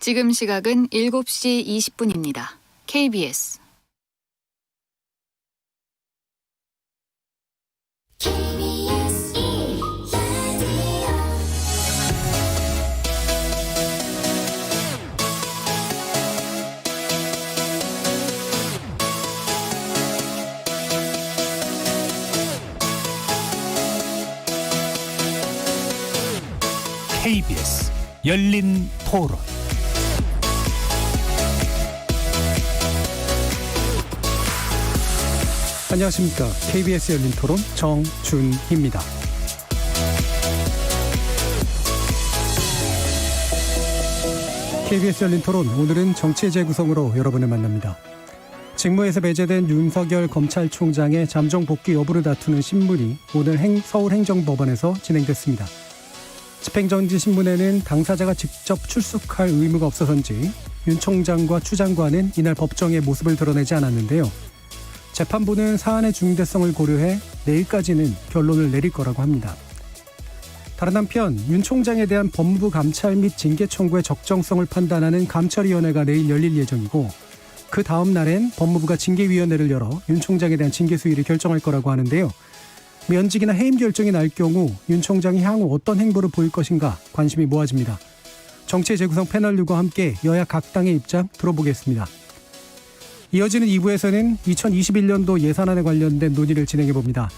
지금 시각은 7시 20분입니다. KBS KBS 열린 토론. 안녕하십니까. KBS 열린 토론 정준희입니다. KBS 열린 토론, 오늘은 정치의 재구성으로 여러분을 만납니다. 직무에서 배제된 윤석열 검찰총장의 잠정 복귀 여부를 다투는 신문이 오늘 서울행정법원에서 진행됐습니다. 집행정지신문에는 당사자가 직접 출석할 의무가 없어서인지 윤 총장과 추 장관은 이날 법정에 모습을 드러내지 않았는데요. 재판부는 사안의 중대성을 고려해 내일까지는 결론을 내릴 거라고 합니다. 다른 한편 윤 총장에 대한 법무부 감찰 및 징계 청구의 적정성을 판단하는 감찰위원회가 내일 열릴 예정이고, 그 다음 날엔 법무부가 징계위원회를 열어 윤 총장에 대한 징계 수위를 결정할 거라고 하는데요. 면직이나 해임 결정이 날 경우 윤 총장이 향후 어떤 행보를 보일 것인가 관심이 모아집니다. 정치의 재구성 패널들과 함께 여야 각 당의 입장 들어보겠습니다. 이어지는 2부에서는 2021년도 예산안에 관련된 논의를 진행해봅니다.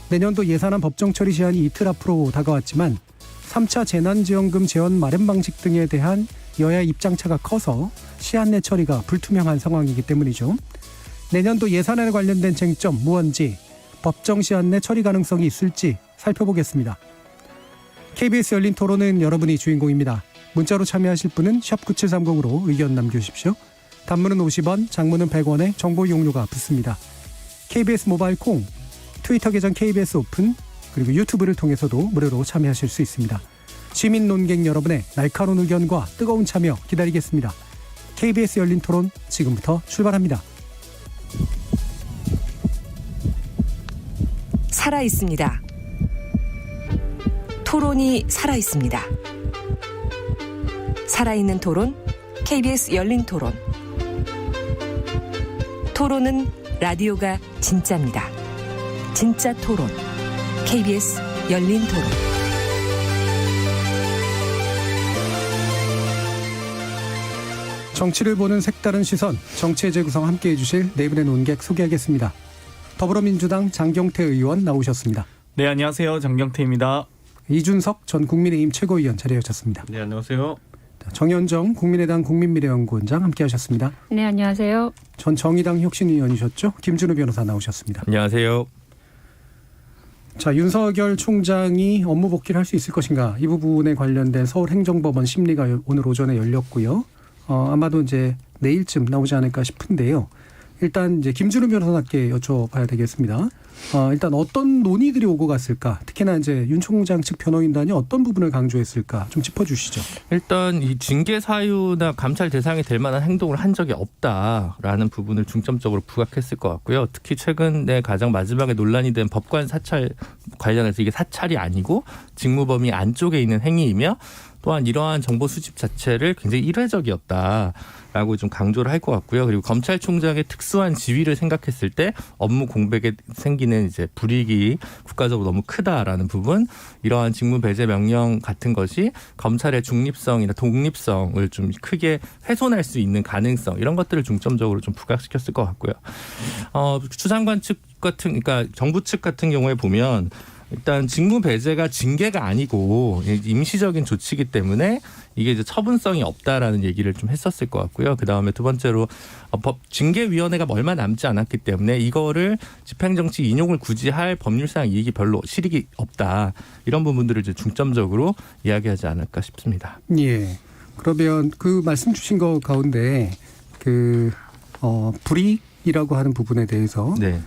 내년도 예산안 법정 처리 시한이 이틀 앞으로 다가왔지만 3차 재난지원금 재원 마련 방식 등에 대한 여야 입장차가 커서 시한 내 처리가 불투명한 상황이기 때문이죠. 내년도 예산안에 관련된 쟁점 무언지, 법정 시한 내 처리 가능성이 있을지 살펴보겠습니다. KBS 열린 토론은 여러분이 주인공입니다. 문자로 참여하실 분은 샵 9730으로 의견 남겨주십시오. 단문은 50원, 장문은 100원에 정보 이용료가 붙습니다. KBS 모바일 콩, 트위터 계정 KBS 오픈, 그리고 유튜브를 통해서도 무료로 참여하실 수 있습니다. 시민 논객 여러분의 날카로운 의견과 뜨거운 참여 기다리겠습니다. KBS 열린 토론 지금부터 출발합니다. 살아있습니다. 토론이 살아있습니다. 살아있는 토론, KBS 열린 토론. 토론은 라디오가 진짜입니다. 진짜 토론, KBS 열린 토론. 정치를 보는 색다른 시선, 정치의 재구성 함께해 주실 네 분의 논객 소개하겠습니다. 더불어민주당 장경태 의원 나오셨습니다. 네, 안녕하세요. 장경태입니다. 이준석 전 국민의힘 최고위원 자리하셨습니다. 네, 안녕하세요. 정현정 국민의당 국민미래연구원장 함께하셨습니다. 네, 안녕하세요. 전 정의당 혁신위원이셨죠. 김준우 변호사 나오셨습니다. 안녕하세요. 자, 윤석열 총장이 업무 복귀를 할 수 있을 것인가, 이 부분에 관련된 서울행정법원 심리가 오늘 오전에 열렸고요. 아마도 이제 내일쯤 나오지 않을까 싶은데요. 일단 이제 김준우 변호사께 여쭤봐야 되겠습니다. 일단 어떤 논의들이 오고 갔을까? 특히나 이제 윤 총장 측 변호인단이 어떤 부분을 강조했을까? 좀 짚어주시죠. 일단 이 징계 사유나 감찰 대상이 될 만한 행동을 한 적이 없다라는 부분을 중점적으로 부각했을 것 같고요. 특히 최근에 가장 마지막에 논란이 된 법관 사찰 관련해서 이게 사찰이 아니고 직무 범위 안쪽에 있는 행위이며, 또한 이러한 정보 수집 자체를 굉장히 일회적이었다라고 좀 강조를 할 것 같고요. 그리고 검찰총장의 특수한 지위를 생각했을 때 업무 공백에 생기는 이제 불이익이 국가적으로 너무 크다라는 부분, 이러한 직무 배제 명령 같은 것이 검찰의 중립성이나 독립성을 좀 크게 훼손할 수 있는 가능성, 이런 것들을 중점적으로 좀 부각시켰을 것 같고요. 추 장관 측 같은, 그러니까 정부 측 같은 경우에 보면 일단 직무 배제가 징계가 아니고 임시적인 조치이기 때문에 이게 이제 처분성이 없다라는 얘기를 좀 했었을 것 같고요. 그 다음에 두 번째로 징계위원회가 얼마 남지 않았기 때문에 이거를 집행정치 인용을 굳이 할 법률상 이익이 별로 실익이 없다. 이런 부분들을 이제 중점적으로 이야기하지 않을까 싶습니다. 예. 그러면 그 말씀 주신 것 가운데 불이익이라고 하는 부분에 대해서 네.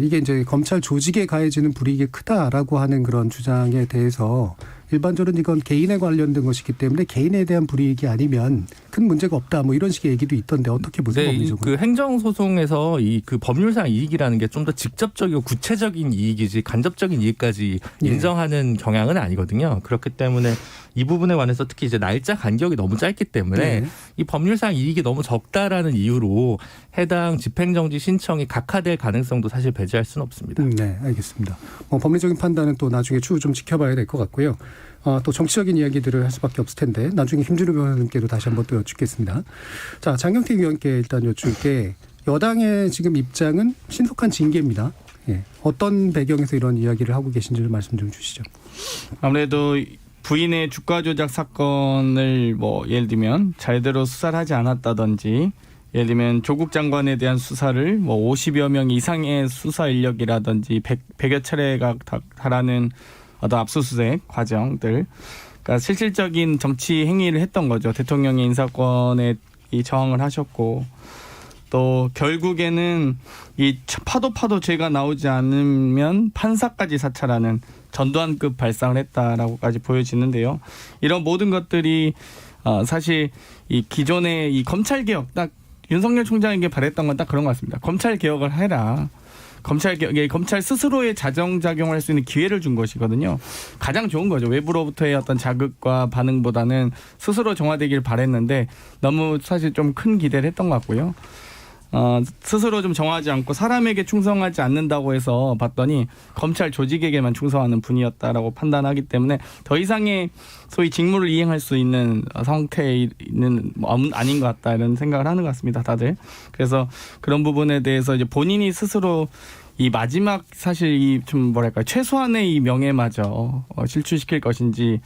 이게 이제 검찰 조직에 가해지는 불이익이 크다라고 하는 그런 주장에 대해서 일반적으로 이건 개인에 관련된 것이기 때문에 개인에 대한 불이익이 아니면 큰 문제가 없다. 뭐 이런 식의 얘기도 있던데 어떻게 보세요? 네, 법리적으로? 그 행정소송에서 그 법률상 이익이라는 게 좀 더 직접적이고 구체적인 이익이지 간접적인 이익까지 예. 인정하는 경향은 아니거든요. 그렇기 때문에 이 부분에 관해서 특히 이제 날짜 간격이 너무 짧기 때문에 네. 이 법률상 이익이 너무 적다라는 이유로 해당 집행정지 신청이 각하될 가능성도 사실 배제할 수는 없습니다. 네, 알겠습니다. 법리적인 판단은 또 나중에 추후 좀 지켜봐야 될 것 같고요. 또 정치적인 이야기들을 할 수밖에 없을 텐데 나중에 김준우 변호사님께도 다시 한번 또 여쭙겠습니다. 자, 장경태 위원께 일단 여쭐게 여당의 지금 입장은 신속한 징계입니다. 예. 어떤 배경에서 이런 이야기를 하고 계신지를 말씀 좀 주시죠. 아무래도 부인의 주가 조작 사건을 뭐 예를 들면 제대로 수사를 하지 않았다든지 예를 들면 조국 장관에 대한 수사를 뭐 50여 명 이상의 수사 인력이라든지 100여 차례가 달하는 어떤 압수수색 과정들, 그러니까 실질적인 정치 행위를 했던 거죠. 대통령의 인사권에 이 저항을 하셨고 또 결국에는 이 파도 죄가 나오지 않으면 판사까지 사찰하는 전두환급 발상을 했다라고까지 보여지는데요. 이런 모든 것들이 사실 이 기존의 이 검찰 개혁, 딱 윤석열 총장에게 바랬던 건 딱 그런 것 같습니다. 검찰 개혁을 해라. 검찰 스스로의 자정작용을 할 수 있는 기회를 준 것이거든요. 가장 좋은 거죠. 외부로부터의 어떤 자극과 반응보다는 스스로 정화되길 바랬는데 너무 사실 좀 큰 기대를 했던 것 같고요. 스스로 좀 정하지 않고 사람에게 충성하지 않는다고 해서 봤더니 검찰 조직에게만 충성하는 분이었다라고 판단하기 때문에 더 이상의 소위 직무를 이행할 수 있는 상태에 있는 아닌 것 같다 이런 생각을 하는 것 같습니다. 다들. 그래서 그런 부분에 대해서 이제 본인이 스스로 이 마지막 사실 이 좀 뭐랄까 최소한의 이 명예마저 실추시킬 것인지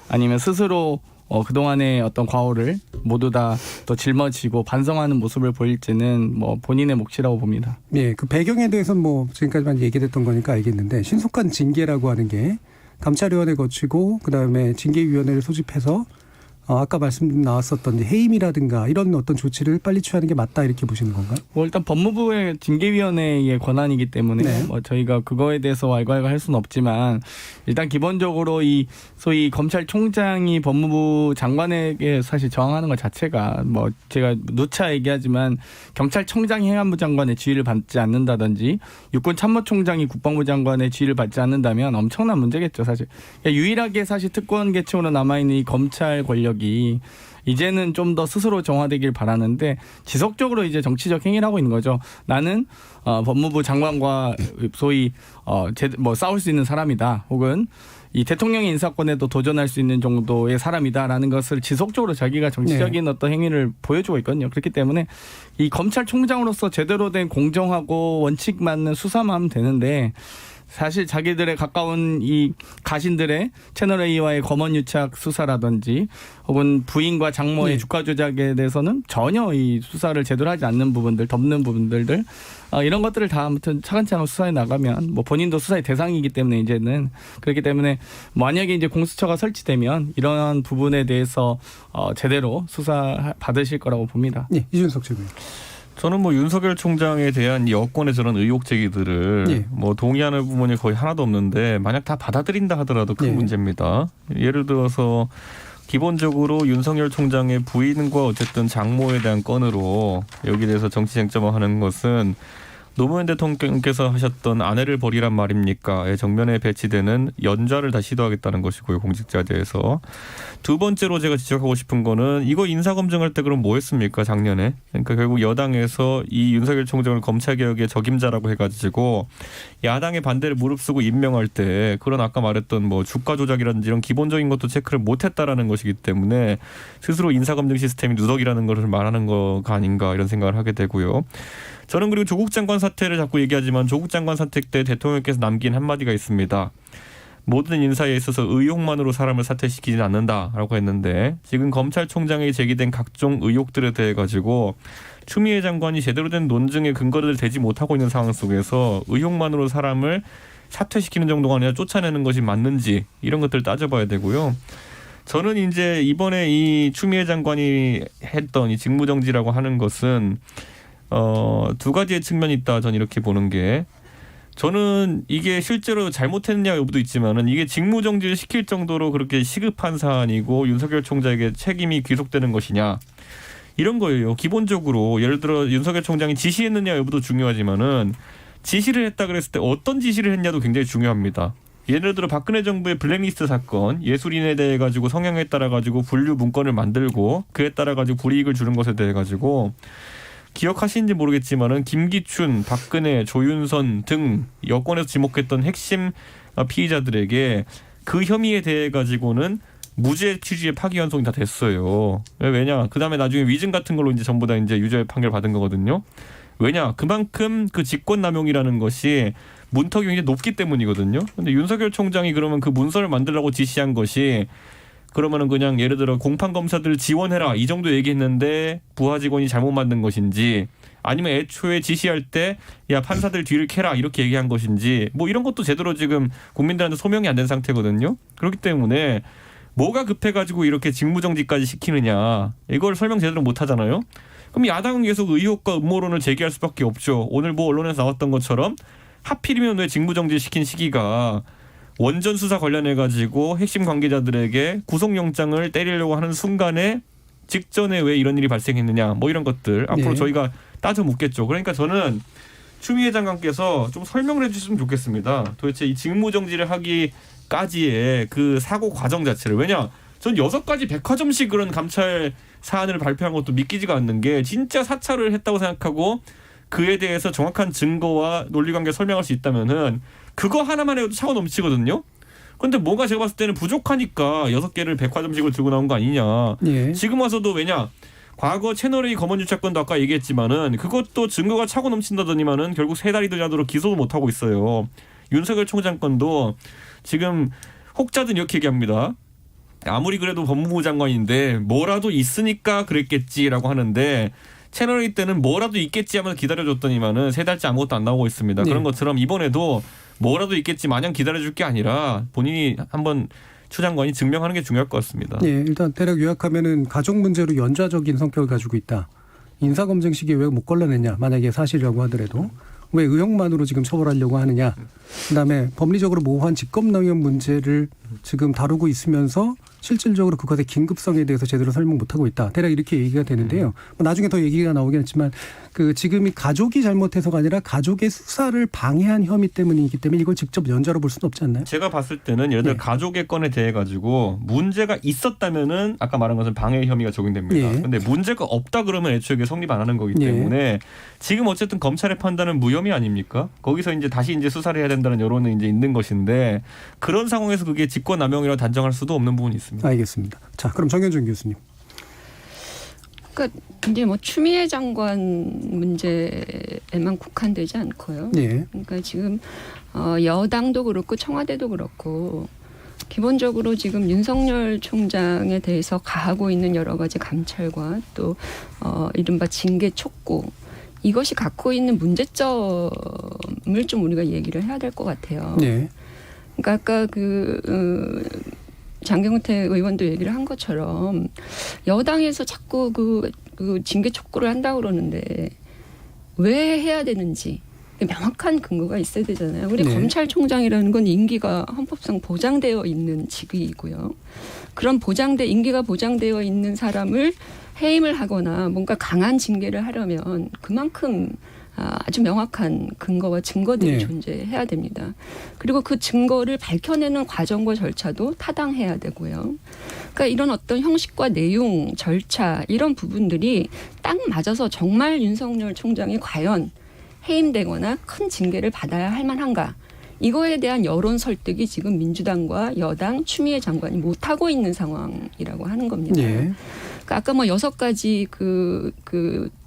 아니면 스스로 그동안의 어떤 과오를 모두 다 또 짊어지고 반성하는 모습을 보일지는 뭐 본인의 몫이라고 봅니다. 예, 그 배경에 대해서는 뭐 지금까지만 얘기됐던 거니까 알겠는데 신속한 징계라고 하는 게 감찰위원회 거치고 그다음에 징계위원회를 소집해서 아까 말씀 나왔었던 해임이라든가 이런 어떤 조치를 빨리 취하는 게 맞다 이렇게 보시는 건가요? 뭐 일단 법무부의 징계위원회의 권한이기 때문에 네. 뭐 저희가 그거에 대해서 왈가왈가 할 수는 없지만 일단 기본적으로 이 소위 검찰총장이 법무부 장관에게 사실 저항하는 것 자체가 뭐 제가 누차 얘기하지만 경찰청장이 행안부 장관의 지휘를 받지 않는다든지 육군참모총장이 국방부 장관의 지휘를 받지 않는다면 엄청난 문제겠죠 사실. 그러니까 유일하게 사실 특권 계층으로 남아있는 이 검찰 권력 이제는 좀 더 스스로 정화되길 바라는데 지속적으로 이제 정치적 행위를 하고 있는 거죠. 나는 법무부 장관과 소위 뭐 싸울 수 있는 사람이다. 혹은 이 대통령의 인사권에도 도전할 수 있는 정도의 사람이다라는 것을 지속적으로 자기가 정치적인 어떤 행위를 보여주고 있거든요. 그렇기 때문에 이 검찰총장으로서 제대로 된 공정하고 원칙 맞는 수사만 하면 되는데 사실 자기들의 가까운 이 가신들의 채널A와의 검언유착 수사라든지 혹은 부인과 장모의 주가 조작에 대해서는 전혀 이 수사를 제대로 하지 않는 부분들, 덮는 부분들 이런 것들을 다 아무튼 차근차근 수사해 나가면 뭐 본인도 수사의 대상이기 때문에 이제는 그렇기 때문에 만약에 이제 공수처가 설치되면 이러한 부분에 대해서 제대로 수사 받으실 거라고 봅니다. 네, 이준석 최고위. 저는 뭐 윤석열 총장에 대한 이 여권의 저런 의혹 제기들을 예. 뭐 동의하는 부분이 거의 하나도 없는데 만약 다 받아들인다 하더라도 큰 예. 문제입니다. 예를 들어서 기본적으로 윤석열 총장의 부인과 어쨌든 장모에 대한 건으로 여기에 대해서 정치 쟁점을 하는 것은 노무현 대통령께서 하셨던 아내를 버리란 말입니까의 정면에 배치되는 연좌를 다 시도하겠다는 것이고요. 공직자제에서. 두 번째로 제가 지적하고 싶은 거는 이거 인사검증할 때 그럼 뭐 했습니까? 작년에. 그러니까 결국 여당에서 이 윤석열 총장을 검찰개혁의 적임자라고 해가지고 야당의 반대를 무릅쓰고 임명할 때 그런 아까 말했던 뭐 주가 조작이라든지 이런 기본적인 것도 체크를 못했다라는 것이기 때문에 스스로 인사검증 시스템이 누더기라는 것을 말하는 거가 아닌가 이런 생각을 하게 되고요. 저는 그리고 조국 장관 사태를 자꾸 얘기하지만 조국 장관 사태 때 대통령께서 남긴 한마디가 있습니다. 모든 인사에 있어서 의혹만으로 사람을 사퇴시키지는 않는다라고 했는데 지금 검찰총장에 제기된 각종 의혹들에 대해 가지고 추미애 장관이 제대로 된 논증의 근거를 대지 못하고 있는 상황 속에서 의혹만으로 사람을 사퇴시키는 정도가 아니라 쫓아내는 것이 맞는지 이런 것들을 따져봐야 되고요. 저는 이제 이번에 이 추미애 장관이 했던 이 직무정지라고 하는 것은 두 가지의 측면이 있다. 저는 이렇게 보는 게 저는 이게 실제로 잘못했느냐 여부도 있지만은 이게 직무정지를 시킬 정도로 그렇게 시급한 사안이고 윤석열 총장에게 책임이 귀속되는 것이냐 이런 거예요. 기본적으로 예를 들어 윤석열 총장이 지시했느냐 여부도 중요하지만은 지시를 했다 그랬을 때 어떤 지시를 했냐도 굉장히 중요합니다. 예를 들어 박근혜 정부의 블랙리스트 사건, 예술인에 대해 가지고 성향에 따라 가지고 분류 문건을 만들고 그에 따라 가지고 불이익을 주는 것에 대해 가지고 기억하시는지 모르겠지만은 김기춘, 박근혜, 조윤선 등 여권에서 지목했던 핵심 피의자들에게 그 혐의에 대해 가지고는 무죄 취지의 파기환송이 다 됐어요. 왜냐? 그다음에 나중에 위증 같은 걸로 이제 전부 다 이제 유죄 판결 받은 거거든요. 왜냐? 그만큼 그 직권남용이라는 것이 문턱이 굉장히 높기 때문이거든요. 근데 윤석열 총장이 그러면 그 문서를 만들라고 지시한 것이 그러면은 그냥 예를 들어 공판 검사들 지원해라 이 정도 얘기했는데 부하 직원이 잘못 만든 것인지 아니면 애초에 지시할 때 야 판사들 뒤를 캐라 이렇게 얘기한 것인지 뭐 이런 것도 제대로 지금 국민들한테 소명이 안 된 상태거든요. 그렇기 때문에 뭐가 급해가지고 이렇게 직무정지까지 시키느냐 이걸 설명 제대로 못 하잖아요. 그럼 야당은 계속 의혹과 음모론을 제기할 수밖에 없죠. 오늘 뭐 언론에서 나왔던 것처럼 하필이면 왜 직무정지 시킨 시기가 원전 수사 관련해가지고 핵심 관계자들에게 구속영장을 때리려고 하는 순간에 직전에 왜 이런 일이 발생했느냐 뭐 이런 것들 앞으로 네. 저희가 따져 묻겠죠. 그러니까 저는 추미애 장관께서 좀 설명을 해주셨으면 좋겠습니다. 도대체 이 직무정지를 하기까지의 그 사고 과정 자체를. 왜냐 전 6가지 백화점식 그런 감찰 사안을 발표한 것도 믿기지가 않는 게 진짜 사찰을 했다고 생각하고 그에 대해서 정확한 증거와 논리관계 설명할 수 있다면은 그거 하나만 해도 차고 넘치거든요. 그런데 뭔가 제가 봤을 때는 부족하니까 6개를 백화점식으로 들고 나온 거 아니냐. 예. 지금 와서도 왜냐. 과거 채널A 검언 유착건도 아까 얘기했지만은 그것도 증거가 차고 넘친다더니만은 결국 3달이 되도록 기소도 못하고 있어요. 윤석열 총장 건도 지금 혹자든 이렇게 얘기합니다. 아무리 그래도 법무부 장관인데 뭐라도 있으니까 그랬겠지라고 하는데 채널A 때는 뭐라도 있겠지 하면서 기다려줬더니만은 3달째 아무것도 안 나오고 있습니다. 네. 그런 것처럼 이번에도 뭐라도 있겠지 마냥 기다려줄 게 아니라 본인이 한번 추 장관이 증명하는 게 중요할 것 같습니다. 예, 일단 대략 요약하면은 가족 문제로 연좌적인 성격을 가지고 있다. 인사검증 시기에 왜 못 걸러냈냐. 만약에 사실이라고 하더라도. 왜 의혹만으로 지금 처벌하려고 하느냐. 그다음에 법리적으로 모호한 직권남용 문제를 지금 다루고 있으면서 실질적으로 그것의 긴급성에 대해서 제대로 설명 못하고 있다. 대략 이렇게 얘기가 되는데요. 뭐 나중에 더 얘기가 나오긴 했지만 그 지금이 가족이 잘못해서가 아니라 가족의 수사를 방해한 혐의 때문이기 때문에 이걸 직접 연좌로 볼 수는 없지 않나요? 제가 봤을 때는 예를 들어 예. 가족의 건에 대해 가지고 문제가 있었다면은 아까 말한 것은 방해 혐의가 적용됩니다. 예. 근데 문제가 없다 그러면 애초에 성립 안 하는 거기 때문에 지금 어쨌든 검찰의 판단은 무혐의 아닙니까? 거기서 이제 다시 이제 수사를 해야 된다는 여론은 이제 있는 것인데 그런 상황에서 그게 직권남용이라고 단정할 수도 없는 부분이 있습니다. 알겠습니다. 자, 그럼 정현준 교수님. 그러니까 이제 뭐 추미애 장관 문제에만 국한되지 않고요. 예. 그러니까 지금 여당도 그렇고 청와대도 그렇고 기본적으로 지금 윤석열 총장에 대해서 가하고 있는 여러 가지 감찰과 또 이른바 징계 촉구 이것이 갖고 있는 문제점을 좀 우리가 얘기를 해야 될 것 같아요. 예. 그러니까 아까 장경태 의원도 얘기를 한 것처럼 여당에서 자꾸 그 징계 촉구를 한다고 그러는데 왜 해야 되는지 명확한 근거가 있어야 되잖아요. 우리 네. 검찰총장이라는 건 임기가 헌법상 보장되어 있는 직위이고요. 그런 임기가 보장되어 있는 사람을 해임을 하거나 뭔가 강한 징계를 하려면 그만큼 아주 명확한 근거와 증거들이 네. 존재해야 됩니다. 그리고 그 증거를 밝혀내는 과정과 절차도 타당해야 되고요. 그러니까 이런 어떤 형식과 내용, 절차 이런 부분들이 딱 맞아서 정말 윤석열 총장이 과연 해임되거나 큰 징계를 받아야 할 만한가. 이거에 대한 여론 설득이 지금 민주당과 여당 추미애 장관이 못하고 있는 상황이라고 하는 겁니다. 예. 그러니까 아까 뭐 6가지 그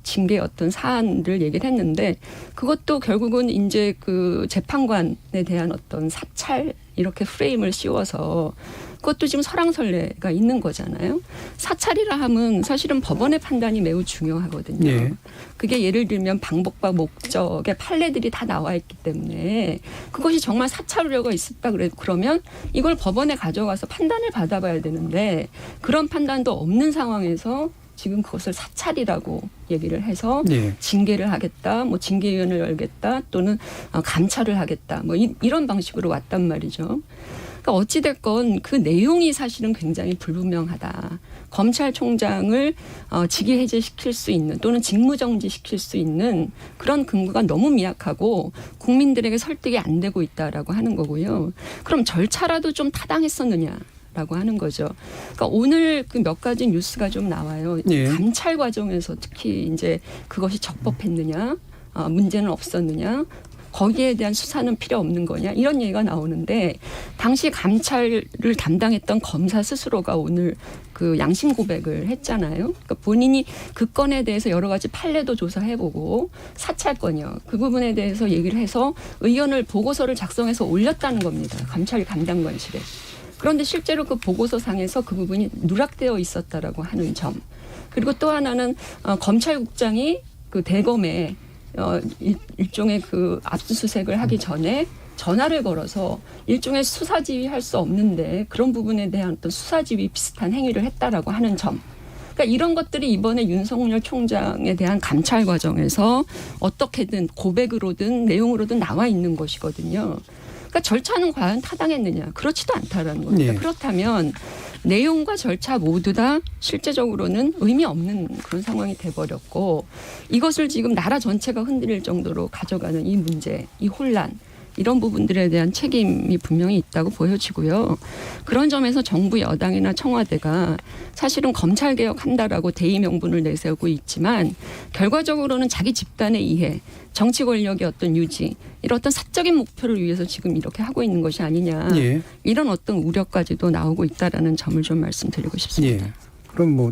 징계 어떤 사안을 얘기를 했는데 그것도 결국은 이제 그 재판관에 대한 어떤 사찰 이렇게 프레임을 씌워서 그것도 지금 설왕설래가 있는 거잖아요. 사찰이라 하면 사실은 법원의 판단이 매우 중요하거든요. 예. 그게 예를 들면 방법과 목적의 판례들이 다 나와 있기 때문에 그것이 정말 사찰 우려가 있었다 그러면 이걸 법원에 가져가서 판단을 받아봐야 되는데 그런 판단도 없는 상황에서 지금 그것을 사찰이라고 얘기를 해서 예. 징계를 하겠다, 뭐 징계위원회를 열겠다, 또는 감찰을 하겠다, 뭐 이런 방식으로 왔단 말이죠. 그러니까 어찌됐건 그 내용이 사실은 굉장히 불분명하다. 검찰총장을 직위 해제시킬 수 있는 또는 직무정지시킬 수 있는 그런 근거가 너무 미약하고 국민들에게 설득이 안 되고 있다라고 하는 거고요. 그럼 절차라도 좀 타당했었느냐라고 하는 거죠. 그러니까 오늘 그 몇 가지 뉴스가 좀 나와요. 예. 감찰 과정에서 특히 이제 그것이 적법했느냐, 문제는 없었느냐. 거기에 대한 수사는 필요 없는 거냐 이런 얘기가 나오는데 당시 감찰을 담당했던 검사 스스로가 오늘 그 양심 고백을 했잖아요. 그러니까 본인이 그 건에 대해서 여러 가지 판례도 조사해보고 사찰건이요. 그 부분에 대해서 얘기를 해서 의견을 보고서를 작성해서 올렸다는 겁니다. 감찰 담당관실에. 그런데 실제로 그 보고서상에서 그 부분이 누락되어 있었다라고 하는 점. 그리고 또 하나는 검찰국장이 그 대검에 일종의 그 압수수색을 하기 전에 전화를 걸어서 일종의 수사지휘할 수 없는데 그런 부분에 대한 어떤 수사지휘 비슷한 행위를 했다라고 하는 점. 그러니까 이런 것들이 이번에 윤석열 총장에 대한 감찰 과정에서 어떻게든 고백으로든 내용으로든 나와 있는 것이거든요. 그러니까 절차는 과연 타당했느냐? 그렇지도 않다라는 겁니다. 네. 그렇다면 내용과 절차 모두 다 실제적으로는 의미 없는 그런 상황이 돼버렸고 이것을 지금 나라 전체가 흔들릴 정도로 가져가는 이 문제, 이 혼란 이런 부분들에 대한 책임이 분명히 있다고 보여지고요. 그런 점에서 정부 여당이나 청와대가 사실은 검찰개혁한다라고 대의 명분을 내세우고 있지만 결과적으로는 자기 집단의 이해, 정치 권력의 어떤 유지 이런 어떤 사적인 목표를 위해서 지금 이렇게 하고 있는 것이 아니냐 예. 이런 어떤 우려까지도 나오고 있다라는 점을 좀 말씀드리고 싶습니다. 예. 그럼 뭐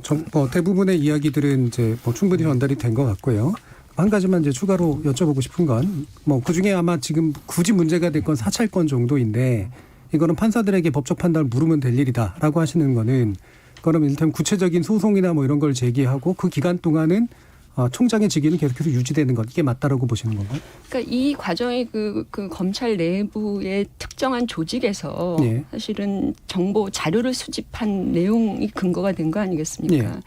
대부분의 이야기들은 이제 뭐 충분히 전달이 된 것 같고요. 한 가지만 이제 추가로 여쭤보고 싶은 건 뭐 그중에 아마 지금 굳이 문제가 될 건 사찰권 정도인데 이거는 판사들에게 법적 판단을 물으면 될 일이다라고 하시는 거는 그럼 일단 구체적인 소송이나 뭐 이런 걸 제기하고 그 기간 동안은 총장의 직위는 계속해서 유지되는 것 이게 맞다라고 보시는 건가요? 그러니까 이 과정이 그 검찰 내부의 특정한 조직에서 예. 사실은 정보 자료를 수집한 내용이 근거가 된 거 아니겠습니까? 예.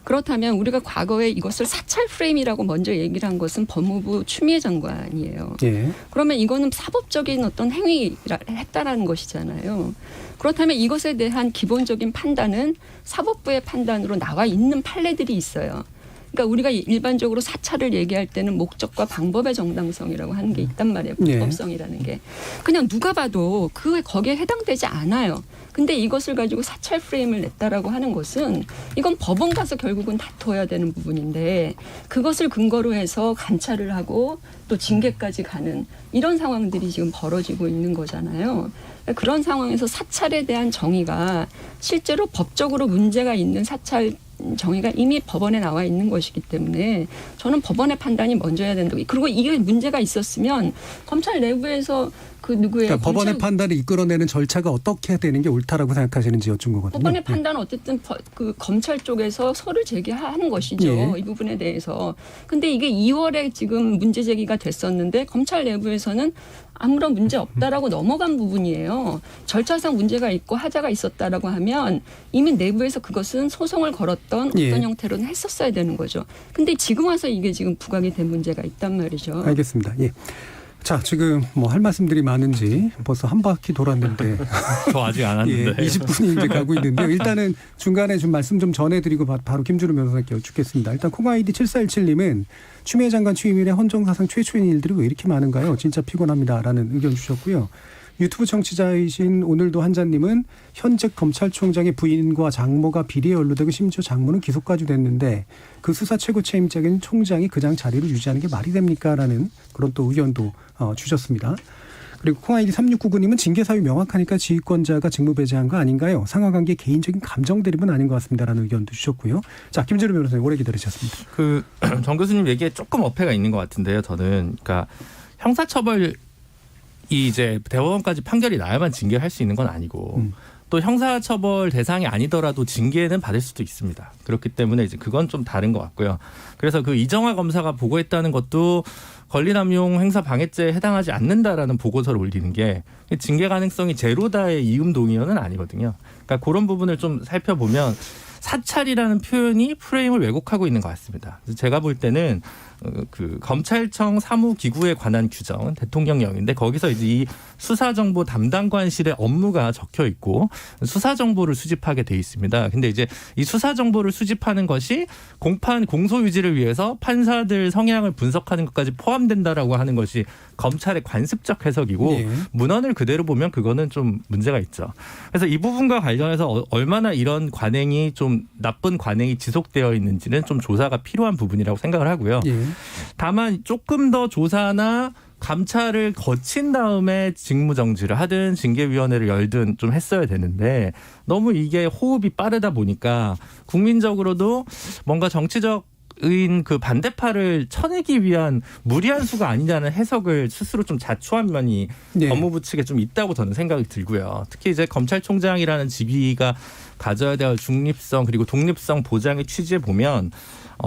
그렇다면 우리가 과거에 이것을 사찰 프레임이라고 먼저 얘기를 한 것은 법무부 추미애 장관이에요. 예. 그러면 이거는 사법적인 어떤 행위를 했다라는 것이잖아요. 그렇다면 이것에 대한 기본적인 판단은 사법부의 판단으로 나와 있는 판례들이 있어요. 그러니까 우리가 일반적으로 사찰을 얘기할 때는 목적과 방법의 정당성이라고 하는 게 있단 말이에요. 불법성이라는 게. 그냥 누가 봐도 거기에 해당되지 않아요. 근데 이것을 가지고 사찰 프레임을 냈다라고 하는 것은 이건 법원 가서 결국은 다퉈야 되는 부분인데 그것을 근거로 해서 감찰을 하고 또 징계까지 가는 이런 상황들이 지금 벌어지고 있는 거잖아요. 그런 상황에서 사찰에 대한 정의가 실제로 법적으로 문제가 있는 사찰 정의가 이미 법원에 나와 있는 것이기 때문에 저는 법원의 판단이 먼저 해야 된다고. 그리고 이게 문제가 있었으면 검찰 내부에서 그 누구의 그러니까 법원의 판단을 이끌어내는 절차가 어떻게 되는 게 옳다라고 생각하시는지 여쭌 거거든요. 법원의 판단은 어쨌든 그 검찰 쪽에서 서를 제기하는 것이죠. 예. 이 부분에 대해서. 근데 이게 2월에 지금 문제 제기가 됐었는데 검찰 내부에서는 아무런 문제 없다라고 넘어간 부분이에요. 절차상 문제가 있고 하자가 있었다라고 하면 이미 내부에서 그것은 소송을 걸었던 예. 어떤 형태로는 했었어야 되는 거죠. 근데 지금 와서 이게 지금 부각이 된 문제가 있단 말이죠. 알겠습니다. 예. 자, 지금 뭐 할 말씀들이 많은지 벌써 한 바퀴 돌았는데 저 아직 안 왔는데. 예, 20분이 이제 가고 있는데요. 일단은 중간에 좀 말씀 좀 전해드리고 바로 김준우 변호사께 여쭙겠습니다. 일단 콩아이디 7417님은 추미애 장관 취임 이래 헌정사상 최초인 일들이 왜 이렇게 많은가요? 진짜 피곤합니다라는 의견 주셨고요. 유튜브 청취자이신 오늘도 한자님은 현직 검찰총장의 부인과 장모가 비리에 연루되고 심지어 장모는 기소까지 됐는데 그 수사 최고 책임자인 총장이 그냥 자리를 유지하는 게 말이 됩니까? 라는 그런 또 의견도 주셨습니다. 그리고 콩아이디 3699님은 징계 사유 명확하니까 지휘권자가 직무 배제한 거 아닌가요? 상하관계 개인적인 감정 대립은 아닌 것 같습니다라는 의견도 주셨고요. 자, 김준우 변호사님 오래 기다리셨습니다. 정 교수님 얘기에 조금 어폐가 있는 것 같은데요. 저는 그러니까 형사처벌 이제 대법원까지 판결이 나야만 징계할 수 있는 건 아니고 또 형사처벌 대상이 아니더라도 징계는 받을 수도 있습니다. 그렇기 때문에 이제 그건 좀 다른 것 같고요. 그래서 그 이정화 검사가 보고했다는 것도 권리남용 행사 방해죄에 해당하지 않는다라는 보고서를 올리는 게 징계 가능성이 제로다의 이음 동의어는 아니거든요. 그러니까 그런 부분을 좀 살펴보면 사찰이라는 표현이 프레임을 왜곡하고 있는 것 같습니다. 그래서 제가 볼 때는 그 검찰청 사무기구에 관한 규정 대통령령인데 거기서 이제 이 수사정보 담당관실의 업무가 적혀 있고 수사정보를 수집하게 돼 있습니다. 근데 이제 이 수사정보를 수집하는 것이 공판 공소유지를 위해서 판사들 성향을 분석하는 것까지 포함된다라고 하는 것이 검찰의 관습적 해석이고 예. 문헌을 그대로 보면 그거는 좀 문제가 있죠. 그래서 이 부분과 관련해서 얼마나 이런 관행이 좀 나쁜 관행이 지속되어 있는지는 좀 조사가 필요한 부분이라고 생각을 하고요. 예. 다만 조금 더 조사나 감찰을 거친 다음에 직무정지를 하든 징계위원회를 열든 좀 했어야 되는데 너무 이게 호흡이 빠르다 보니까 국민적으로도 뭔가 정치적인 그 반대파를 쳐내기 위한 무리한 수가 아니냐는 해석을 스스로 좀 자초한 면이 예. 법무부 측에 좀 있다고 저는 생각이 들고요. 특히 이제 검찰총장이라는 직위가 가져야 될 중립성 그리고 독립성 보장의 취지에 보면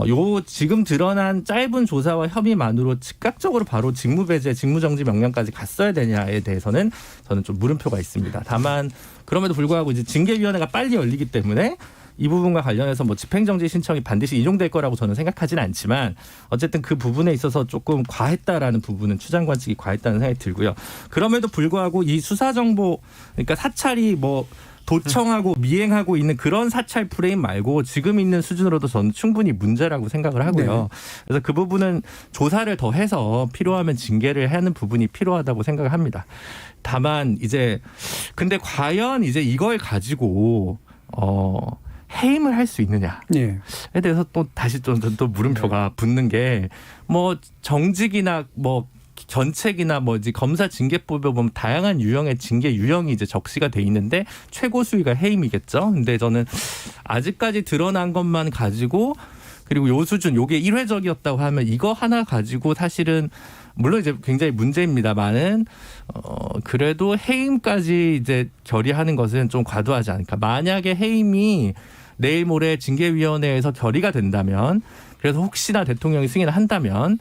요 지금 드러난 짧은 조사와 혐의만으로 즉각적으로 바로 직무배제, 직무정지 명령까지 갔어야 되냐에 대해서는 저는 좀 물음표가 있습니다. 다만 그럼에도 불구하고 이제 징계위원회가 빨리 열리기 때문에 이 부분과 관련해서 뭐 집행정지 신청이 반드시 인용될 거라고 저는 생각하지는 않지만 어쨌든 그 부분에 있어서 조금 과했다라는 부분은 추 장관 측이 과했다는 생각이 들고요. 그럼에도 불구하고 이 수사정보 그러니까 사찰이 뭐 도청하고 미행하고 있는 그런 사찰 프레임 말고 지금 있는 수준으로도 저는 충분히 문제라고 생각을 하고요. 네. 그래서 그 부분은 조사를 더 해서 필요하면 징계를 하는 부분이 필요하다고 생각을 합니다. 다만 이제 근데 과연 이제 이걸 가지고 해임을 할 수 있느냐에 예. 대해서 또 다시 또 물음표가 붙는 게 뭐 정직이나 뭐 견책이나 뭐 이제 검사 징계법에 보면 다양한 유형의 징계 유형이 이제 적시가 돼 있는데 최고 수위가 해임이겠죠. 근데 저는 아직까지 드러난 것만 가지고 그리고 요 수준 요게 일회적이었다고 하면 이거 하나 가지고 사실은 물론 이제 굉장히 문제입니다만은 그래도 해임까지 이제 결의하는 것은 좀 과도하지 않을까. 만약에 해임이 내일 모레 징계위원회에서 결의가 된다면 그래서 혹시나 대통령이 승인을 한다면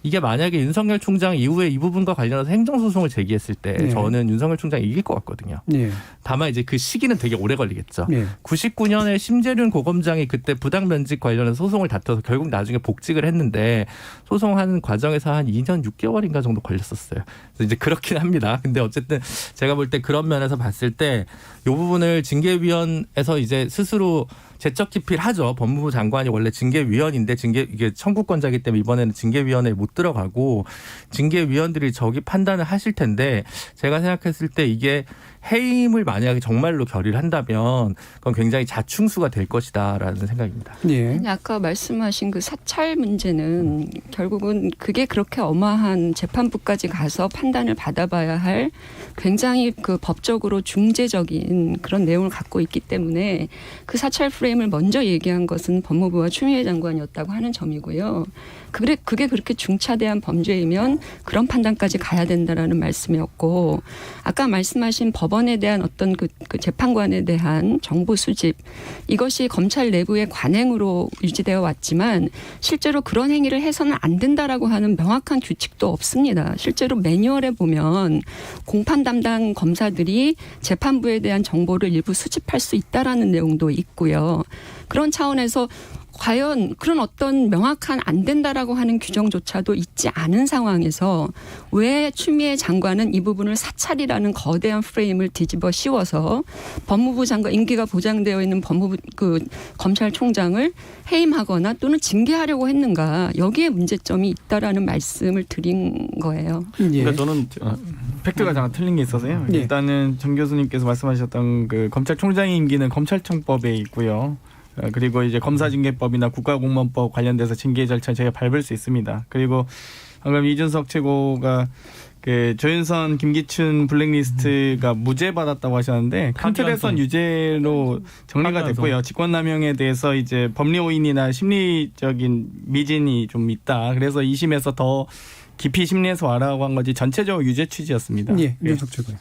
이게 만약에 윤석열 총장 이후에 이 부분과 관련해서 행정소송을 제기했을 때 네. 저는 윤석열 총장이 이길 것 같거든요. 예. 다만 이제 그 시기는 되게 오래 걸리겠죠. 예. 99년에 심재륜 고검장이 그때 부당 면직 관련해서 소송을 다퉈서 결국 나중에 복직을 했는데 소송하는 과정에서 한 2년 6개월인가 정도 걸렸었어요. 그래서 이제 그렇긴 합니다. 근데 어쨌든 제가 볼 때 그런 면에서 봤을 때 이 부분을 징계위원회에서 이제 스스로 제적 기필하죠. 법무부 장관이 원래 징계위원인데 이게 청구권자이기 때문에 이번에는 징계위원회에 못 들어가고 징계위원들이 저기 판단을 하실 텐데 제가 생각했을 때 이게 해임을 만약에 정말로 결의를 한다면 그건 굉장히 자충수가 될 것이다라는 생각입니다. 예. 아니, 아까 말씀하신 그 사찰 문제는 결국은 그게 그렇게 어마한 재판부까지 가서 판단을 받아봐야 할 굉장히 그 법적으로 중재적인 그런 내용을 갖고 있기 때문에 그 사찰 프레임을 먼저 얘기한 것은 법무부와 추미애 장관이었다고 하는 점이고요. 그게 그렇게 중차대한 범죄이면 그런 판단까지 가야 된다라는 말씀이었고 아까 말씀하신 법원에 대한 어떤 그 재판관에 대한 정보 수집 이것이 검찰 내부의 관행으로 유지되어 왔지만 실제로 그런 행위를 해서는 안 된다라고 하는 명확한 규칙도 없습니다. 실제로 매뉴얼에 보면 공판 담당 검사들이 재판부에 대한 정보를 일부 수집할 수 있다라는 내용도 있고요. 그런 차원에서 과연 그런 어떤 명확한 안 된다라고 하는 규정조차도 있지 않은 상황에서 왜 추미애 장관은 이 부분을 사찰이라는 거대한 프레임을 뒤집어 씌워서 법무부 장관 임기가 보장되어 있는 법무부 검찰총장을 해임하거나 또는 징계하려고 했는가 여기에 문제점이 있다라는 말씀을 드린 거예요. 예. 그러니까 저는 팩트가 잠깐 틀린 게 있어서요. 예. 일단은 정 교수님께서 말씀하셨던 그 검찰총장의 임기는 검찰청법에 있고요. 그리고 이제 검사징계법이나 국가공무원법 관련돼서 징계 절차 저희가 밟을 수 있습니다. 그리고 방금 이준석 최고가 그 조윤선, 김기춘 블랙리스트가 무죄 받았다고 하셨는데 큰 틀에선 유죄로 정리가 됐고요. 직권남용에 대해서 이제 법리 오인이나 심리적인 미진이 좀 있다. 그래서 2심에서 더 깊이 심리해서 와라고 한 거지 전체적으로 유죄 취지였습니다. 예. 윤석 최고요.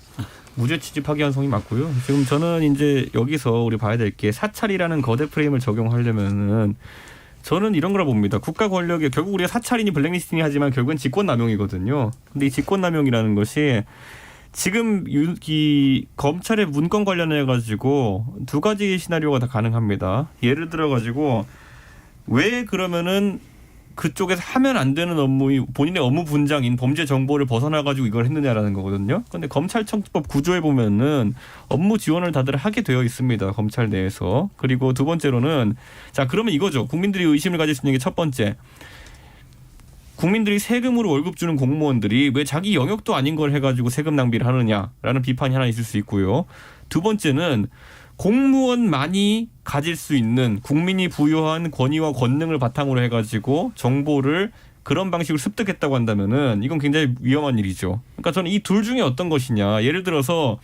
무죄 취지 파기환송이 맞고요. 지금 저는 이제 여기서 우리 봐야 될 게 사찰이라는 거대 프레임을 적용하려면은 저는 이런 거라 봅니다. 국가 권력이 결국 우리가 사찰이니 블랙리스팅이 하지만 결국은 직권남용이거든요. 근데 이 직권남용이라는 것이 지금 이 검찰의 문건 관련해 가지고 두 가지 시나리오가 다 가능합니다. 예를 들어 가지고 왜 그러면은 그쪽에서 하면 안 되는 업무, 본인의 업무 분장인 범죄 정보를 벗어나 가지고 이걸 했느냐라는 거거든요. 그런데 검찰청법 구조에 보면은 업무 지원을 다들 하게 되어 있습니다. 검찰 내에서. 그리고 두 번째로는 자 그러면 이거죠. 국민들이 의심을 가질 수 있는 게 첫 번째. 국민들이 세금으로 월급 주는 공무원들이 왜 자기 영역도 아닌 걸 해가지고 세금 낭비를 하느냐라는 비판이 하나 있을 수 있고요. 두 번째는 공무원만이 가질 수 있는 국민이 부여한 권위와 권능을 바탕으로 해가지고 정보를 그런 방식으로 습득했다고 한다면은 이건 굉장히 위험한 일이죠. 그러니까 저는 이 둘 중에 어떤 것이냐. 예를 들어서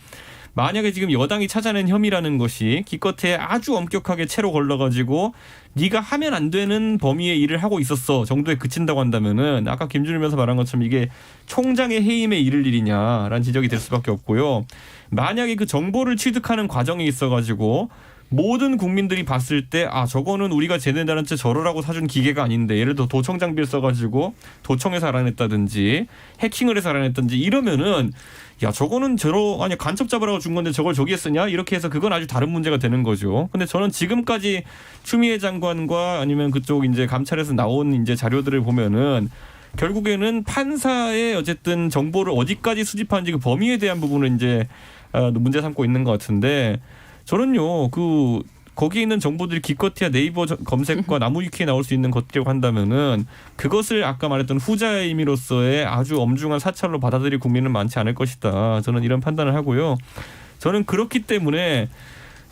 만약에 지금 여당이 찾아낸 혐의라는 것이 기껏해 아주 엄격하게 채로 걸러가지고 네가 하면 안 되는 범위의 일을 하고 있었어 정도에 그친다고 한다면은 아까 김준일 변호사 말한 것처럼 이게 총장의 해임에 이를 일이냐라는 지적이 될 수밖에 없고요. 만약에 그 정보를 취득하는 과정에 있어가지고 모든 국민들이 봤을 때 아 저거는 우리가 쟤네들한테 저러라고 사준 기계가 아닌데 예를 들어 도청 장비를 써가지고 도청해서 알아냈다든지 해킹을 해서 알아냈다든지 이러면은 야 저거는 아니 간첩 잡으라고 준 건데 저걸 저기에 쓰냐 이렇게 해서 그건 아주 다른 문제가 되는 거죠. 근데 저는 지금까지 추미애 장관과 아니면 그쪽 이제 감찰에서 나온 이제 자료들을 보면은 결국에는 판사의 어쨌든 정보를 어디까지 수집하는지 그 범위에 대한 부분을 이제 문제 삼고 있는 것 같은데 저는요 거기에 있는 정보들이 기껏해야 네이버 검색과 나무위키에 나올 수 있는 것들이라고 한다면은 그것을 아까 말했던 후자의 의미로서의 아주 엄중한 사찰로 받아들일 국민은 많지 않을 것이다. 저는 이런 판단을 하고요. 저는 그렇기 때문에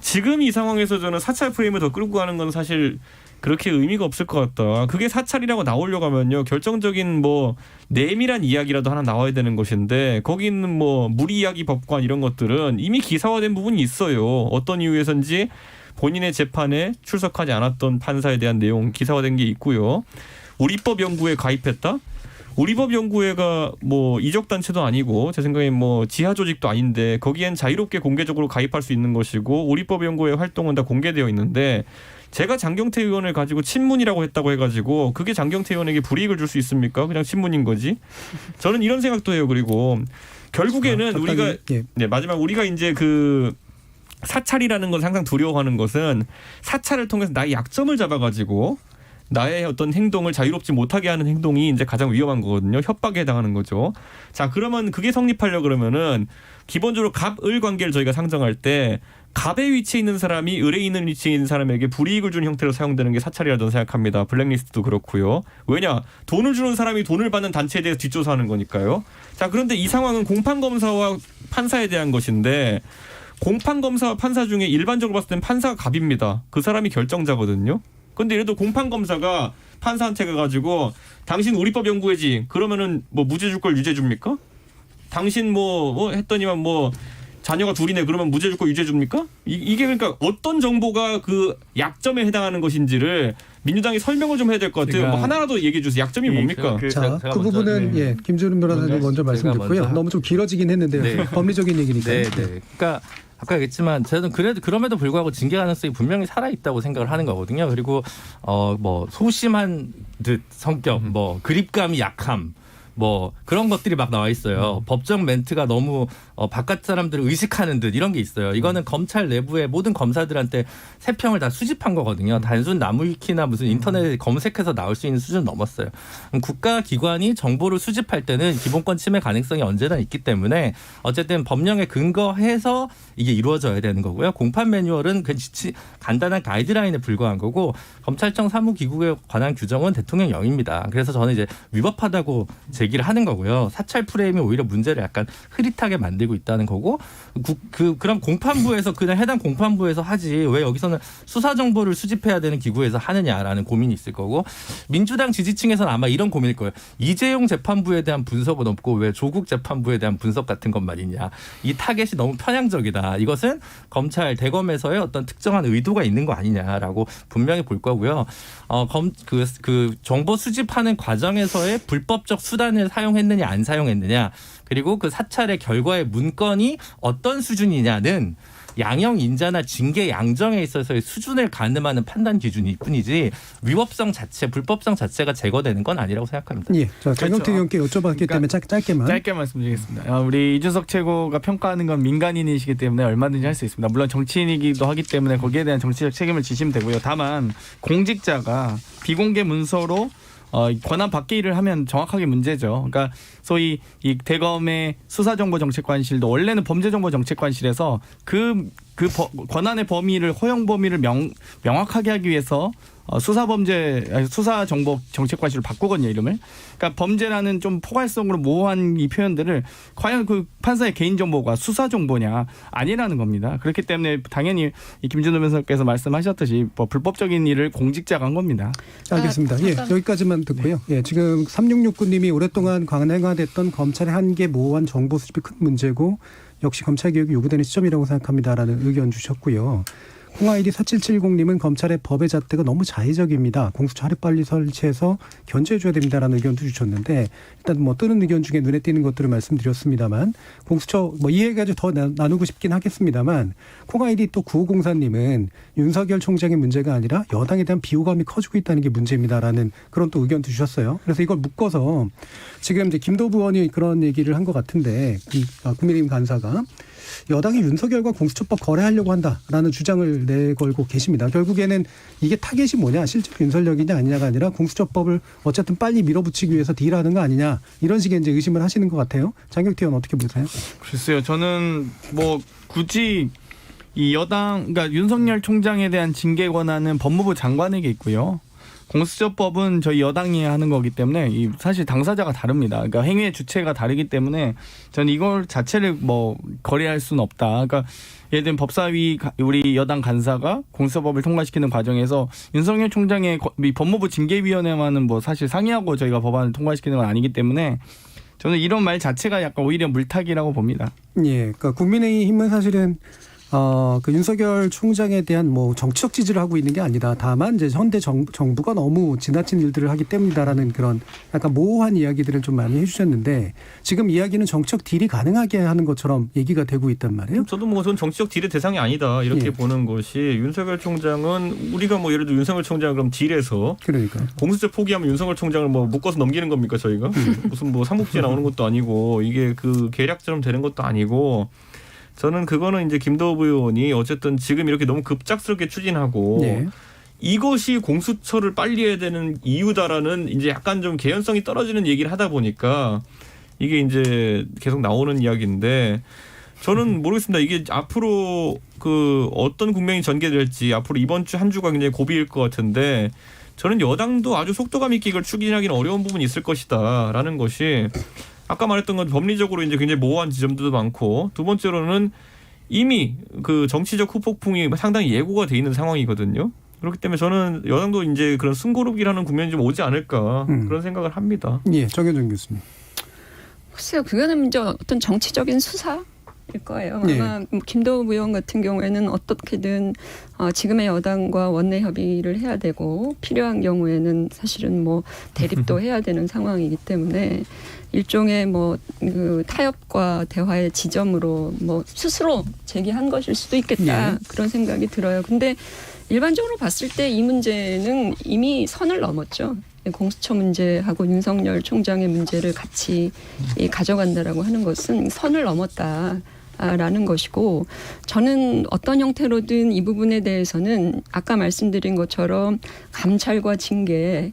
지금 이 상황에서 저는 사찰 프레임을 더 끌고 가는 건 사실 그렇게 의미가 없을 것 같다. 그게 사찰이라고 나오려고 하면요. 결정적인 내밀한 이야기라도 하나 나와야 되는 것인데 거기 있는 무리 이야기 법관 이런 것들은 이미 기사화된 부분이 있어요. 어떤 이유에서인지 본인의 재판에 출석하지 않았던 판사에 대한 내용 기사화된 게 있고요. 우리법 연구회에 가입했다? 우리법 연구회가 이적 단체도 아니고 제 생각엔 지하 조직도 아닌데 거기엔 자유롭게 공개적으로 가입할 수 있는 것이고 우리법 연구회 활동은 다 공개되어 있는데 제가 장경태 의원을 가지고 친문이라고 했다고 해가지고 그게 장경태 의원에게 불이익을 줄 수 있습니까? 그냥 친문인 거지. 저는 이런 생각도 해요. 그리고 결국에는 우리가 마지막 우리가 이제 사찰이라는 걸 항상 두려워하는 것은 사찰을 통해서 나의 약점을 잡아가지고 나의 어떤 행동을 자유롭지 못하게 하는 행동이 이제 가장 위험한 거거든요. 협박에 해당하는 거죠. 자, 그러면 그게 성립하려 그러면은 기본적으로 갑을 관계를 저희가 상정할 때 갑의 위치에 있는 사람이 을에 있는 위치에 있는 사람에게 불이익을 주는 형태로 사용되는 게 사찰이라 저는 생각합니다. 블랙리스트도 그렇고요. 왜냐? 돈을 주는 사람이 돈을 받는 단체에 대해서 뒷조사하는 거니까요. 자, 그런데 이 상황은 공판검사와 판사에 대한 것인데 공판검사와 판사 중에 일반적으로 봤을 땐 판사가 갑입니다. 그 사람이 결정자거든요. 근데 예를 들어 공판검사가 판사한테 가가지고 당신 우리법 연구회지 그러면은 무죄 줄 걸 유죄 줍니까? 당신 했더니만 자녀가 둘이네 그러면 무죄 줄 걸 유죄 줍니까? 이게 그러니까 어떤 정보가 그 약점에 해당하는 것인지를 민주당이 설명을 좀 해야 될 것 같아요. 그러니까 하나라도 얘기해 주세요. 약점이 뭡니까? 자, 그 부분은 김준일 변호사님 먼저 말씀 듣고요. 너무 좀 길어지긴 했는데요. 네. 법리적인 얘기니까. 네. 그러니까 아까 얘기했지만 저는 그럼에도 불구하고 징계 가능성이 분명히 살아 있다고 생각을 하는 거거든요. 그리고 소심한 듯 성격, 그립감이 약함. 그런 것들이 막 나와 있어요. 법정 멘트가 너무 바깥 사람들을 의식하는 듯 이런 게 있어요. 이거는 검찰 내부의 모든 검사들한테 세평을 다 수집한 거거든요. 단순 나무위키나 무슨 인터넷에 검색해서 나올 수 있는 수준을 넘었어요. 국가기관이 정보를 수집할 때는 기본권 침해 가능성이 언제나 있기 때문에 어쨌든 법령에 근거해서 이게 이루어져야 되는 거고요. 공판 매뉴얼은 그냥 간단한 가이드라인에 불과한 거고 검찰청 사무기구에 관한 규정은 대통령령입니다. 그래서 저는 이제 위법하다고 제기를 하는 거고요. 사찰 프레임이 오히려 문제를 약간 흐릿하게 만들고 있다는 거고 그럼 공판부에서 그냥 해당 공판부에서 하지 왜 여기서는 수사 정보를 수집해야 되는 기구에서 하느냐라는 고민이 있을 거고 민주당 지지층에서는 아마 이런 고민일 거예요. 이재용 재판부에 대한 분석은 없고 왜 조국 재판부에 대한 분석 같은 것만 있냐. 이 타겟이 너무 편향적이다. 이것은 검찰 대검에서의 어떤 특정한 의도가 있는 거 아니냐라고 분명히 볼 거고요. 그 정보 수집하는 과정에서의 불법적 수단에 수단을 사용했느냐 안 사용했느냐 그리고 그 사찰의 결과의 문건이 어떤 수준이냐는 양형 인자나 징계 양정에 있어서의 수준을 가늠하는 판단 기준일 뿐이지 위법성 자체, 불법성 자체가 제거되는 건 아니라고 생각합니다. 예, 자, 장경태 의원께 여쭤봤기 때문에 짧게만. 짧게 말씀드리겠습니다. 우리 이준석 최고가 평가하는 건 민간인이시기 때문에 얼마든지 할 수 있습니다. 물론 정치인이기도 하기 때문에 거기에 대한 정치적 책임을 지시면 되고요. 다만 공직자가 비공개 문서로 권한 밖의 일을 하면 정확하게 문제죠. 그러니까 소위 이 대검의 수사정보정책관실도 원래는 범죄정보정책관실에서 그 권한의 범위를 허용 범위를 명확하게 하기 위해서 수사정보정책관실로 바꾸거든요, 이름을. 그러니까 범죄라는 좀 포괄성으로 모호한 이 표현들을 과연 그 판사의 개인정보가 수사정보냐 아니라는 겁니다. 그렇기 때문에 당연히 이 김준호 변호사께서 말씀하셨듯이 뭐 불법적인 일을 공직자가 한 겁니다. 알겠습니다. 예, 여기까지만 듣고요. 예, 지금 3669님이 오랫동안 관행화됐던 검찰의 한계 모호한 정보 수집이 큰 문제고 역시 검찰 개혁이 요구되는 시점이라고 생각합니다라는 의견 주셨고요. 콩아이디 4770님은 검찰의 법의 잣대가 너무 자의적입니다. 공수처 하루빨리 설치해서 견제해줘야 됩니다라는 의견도 주셨는데 일단 뭐 뜨는 의견 중에 눈에 띄는 것들을 말씀드렸습니다만 공수처 뭐 이해가지고 더 나누고 싶긴 하겠습니다만 콩아이디 또 9504님은 윤석열 총장의 문제가 아니라 여당에 대한 비호감이 커지고 있다는 게 문제입니다라는 그런 또 의견도 주셨어요. 그래서 이걸 묶어서 지금 이제 김도부 의원이 그런 얘기를 한 것 같은데 국민의힘 간사가 여당이 윤석열과 공수처법 거래하려고 한다라는 주장을 내걸고 계십니다. 결국에는 이게 타겟이 뭐냐, 실제로 윤석열이냐 아니냐가 아니라 공수처법을 어쨌든 빨리 밀어붙이기 위해서 딜하는 거 아니냐 이런 식의 이제 의심을 하시는 것 같아요. 장경태 의원 어떻게 보세요? 글쎄요, 저는 뭐 굳이 이 여당, 그러니까 윤석열 총장에 대한 징계 권한은 법무부 장관에게 있고요. 공수처법은 저희 여당이 하는 거기 때문에 사실 당사자가 다릅니다. 그러니까 행위의 주체가 다르기 때문에 저는 이걸 자체를 뭐 거래할 수는 없다. 그러니까 예를 들면 법사위 우리 여당 간사가 공수처법을 통과시키는 과정에서 윤석열 총장의 법무부 징계위원회와는 뭐 사실 상의하고 저희가 법안을 통과시키는 건 아니기 때문에 저는 이런 말 자체가 약간 오히려 물타기라고 봅니다. 예, 그러니까 국민의힘은 사실은 그 윤석열 총장에 대한 뭐 정치적 지지를 하고 있는 게 아니다. 다만 이제 현대 정부가 너무 지나친 일들을 하기 때문이다라는 그런 약간 모호한 이야기들을 좀 많이 해주셨는데 지금 이야기는 정치적 딜이 가능하게 하는 것처럼 얘기가 되고 있단 말이에요. 저도 뭐 전 정치적 딜의 대상이 아니다 이렇게 보는 것이 윤석열 총장은 우리가 뭐 예를 들어 윤석열 총장을 그럼 딜해서 그러니까 공수처 포기하면 윤석열 총장을 뭐 묶어서 넘기는 겁니까 저희가? 무슨 뭐 삼국지에 나오는 것도 아니고 이게 그 계략처럼 되는 것도 아니고. 저는 그거는 이제 김도부 의원이 어쨌든 지금 이렇게 너무 급작스럽게 추진하고 네. 이것이 공수처를 빨리 해야 되는 이유다라는 이제 약간 좀 개연성이 떨어지는 얘기를 하다 보니까 이게 이제 계속 나오는 이야기인데 저는 모르겠습니다. 이게 앞으로 그 어떤 국면이 전개될지 앞으로 이번 주 한 주가 굉장히 고비일 것 같은데 저는 여당도 아주 속도감 있게 이걸 추진하기는 어려운 부분이 있을 것이다라는 것이 아까 말했던 건 법리적으로 이제 굉장히 모호한 지점들도 많고 두 번째로는 이미 그 정치적 후폭풍이 상당히 예고가 돼 있는 상황이거든요. 그렇기 때문에 저는 여당도 이제 그런 숨고르기라는 국면이 좀 오지 않을까 그런 생각을 합니다. 예, 정현정 교수님. 글쎄요, 그거는 이제 어떤 정치적인 수사일 거예요. 네. 아마 김도우 의원 같은 경우에는 어떻게든 지금의 여당과 원내 협의를 해야 되고 필요한 경우에는 사실은 뭐 대립도 해야 되는 상황이기 때문에 일종의 뭐 그 타협과 대화의 지점으로 뭐 스스로 제기한 것일 수도 있겠다 네. 그런 생각이 들어요. 근데 일반적으로 봤을 때 이 문제는 이미 선을 넘었죠. 공수처 문제하고 윤석열 총장의 문제를 같이 가져간다라고 하는 것은 선을 넘었다라는 것이고 저는 어떤 형태로든 이 부분에 대해서는 아까 말씀드린 것처럼 감찰과 징계에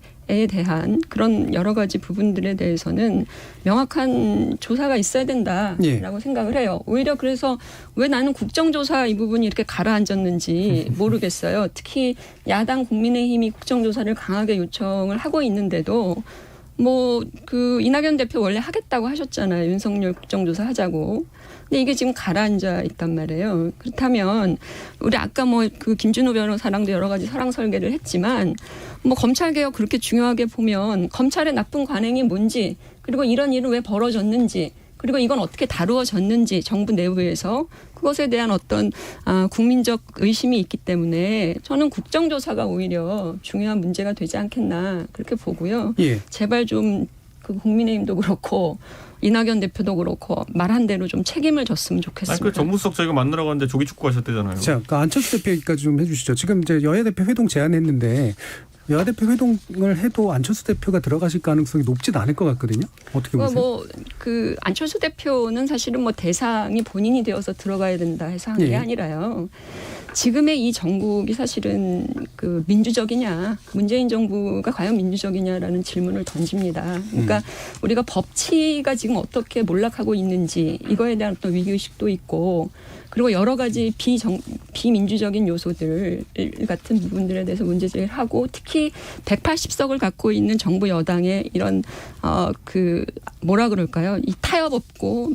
대한 그런 여러 가지 부분들에 대해서는 명확한 조사가 있어야 된다라고 예. 생각을 해요. 오히려 그래서 왜 나는 국정조사 이 부분이 이렇게 가라앉았는지 모르겠어요. 특히 야당 국민의힘이 국정조사를 강하게 요청을 하고 있는데도 뭐 그 이낙연 대표 원래 하겠다고 하셨잖아요. 윤석열 국정조사 하자고. 근데 이게 지금 가라앉아 있단 말이에요. 그렇다면 우리 아까 뭐 그 김준호 변호사랑도 여러 가지 사랑 설계를 했지만 뭐 검찰 개혁 그렇게 중요하게 보면 검찰의 나쁜 관행이 뭔지 그리고 이런 일은 왜 벌어졌는지 그리고 이건 어떻게 다루어졌는지 정부 내부에서 그것에 대한 어떤 국민적 의심이 있기 때문에 저는 국정조사가 오히려 중요한 문제가 되지 않겠나 그렇게 보고요. 예. 제발 좀 그 국민의힘도 그렇고 이낙연 대표도 그렇고 말한 대로 좀 책임을 졌으면 좋겠습니다. 아니, 그 정무수석 저희가 만나러 갔는데 조기 축구 하셨대잖아요. 자, 그 안철수 대표 얘기까지 좀 해주시죠. 지금 이제 여야 대표 회동 제안했는데 여야 대표 회동을 해도 안철수 대표가 들어가실 가능성이 높진 않을 것 같거든요. 어떻게 보세요? 그 안철수 대표는 사실은 뭐 대상이 본인이 되어서 들어가야 된다 해서 한 게 예. 아니라요. 지금의 이 정국이 사실은 그 민주적이냐, 문재인 정부가 과연 민주적이냐라는 질문을 던집니다. 그러니까 우리가 법치가 지금 어떻게 몰락하고 있는지 이거에 대한 어떤 위기의식도 있고, 그리고 여러 가지 비민주적인 요소들 같은 부분들에 대해서 문제제기를 하고, 특히 180석을 갖고 있는 정부 여당의 이런 그 뭐라 그럴까요? 이 타협 없고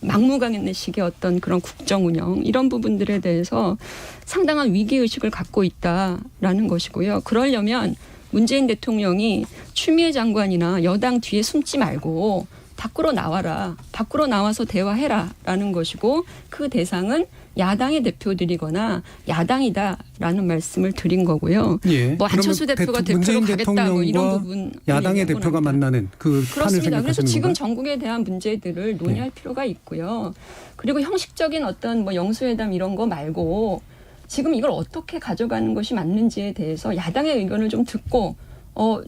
막무가내식의 어떤 그런 국정 운영, 이런 부분들에 대해서 상당한 위기의식을 갖고 있다라는 것이고요. 그러려면 문재인 대통령이 추미애 장관이나 여당 뒤에 숨지 말고 밖으로 나와라. 밖으로 나와서 대화해라라는 것이고, 그 대상은 야당의 대표들이거나 야당이다라는 말씀을 드린 거고요. 예. 뭐 안철수 대표가 대표로 문재인 가겠다 뭐 이런 대통령과 부분 야당의 대표가 만나는 그 판을 그렇습니다. 생각하시는 그래서 지금 건가요? 전국에 대한 문제들을 논의할 필요가 있고요. 그리고 형식적인 어떤 뭐 영수회담 이런 거 말고 지금 이걸 어떻게 가져가는 것이 맞는지에 대해서 야당의 의견을 좀 듣고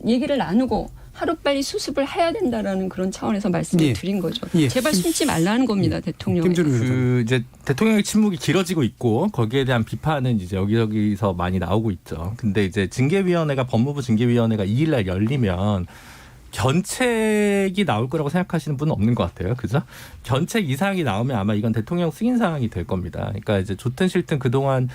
얘기를 나누고 하루빨리 수습을 해야 된다라는 그런 차원에서 말씀을 예. 드린 거죠. 예. 제발 숨지 말라는 겁니다, 대통령. 김준우 의원님. 그 이제 대통령의 침묵이 길어지고 있고 거기에 대한 비판은 이제 여기저기서 많이 나오고 있죠. 근데 이제 징계위원회가 법무부 징계위원회가 2일날 열리면 견책이 나올 거라고 생각하시는 분은 없는 것 같아요. 그죠? 견책 이상이 나오면 아마 이건 대통령 승인 사항이 될 겁니다. 그러니까 이제 좋든 싫든 그동안